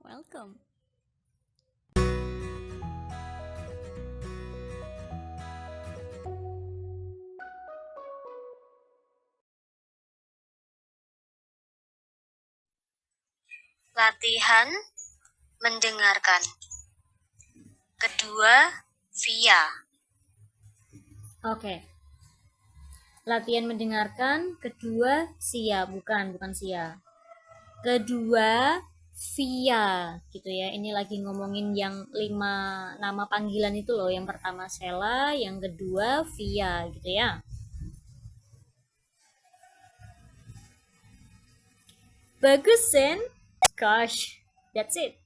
Welcome. Latihan mendengarkan. Kedua, via. Oke. Latihan mendengarkan. Kedua, sia. Bukan sia. Kedua, via. Gitu ya. Ini lagi ngomongin yang 5 nama panggilan itu loh. Yang pertama Sela, yang kedua via. Gitu ya. Bagus, Sen. Gosh, that's it.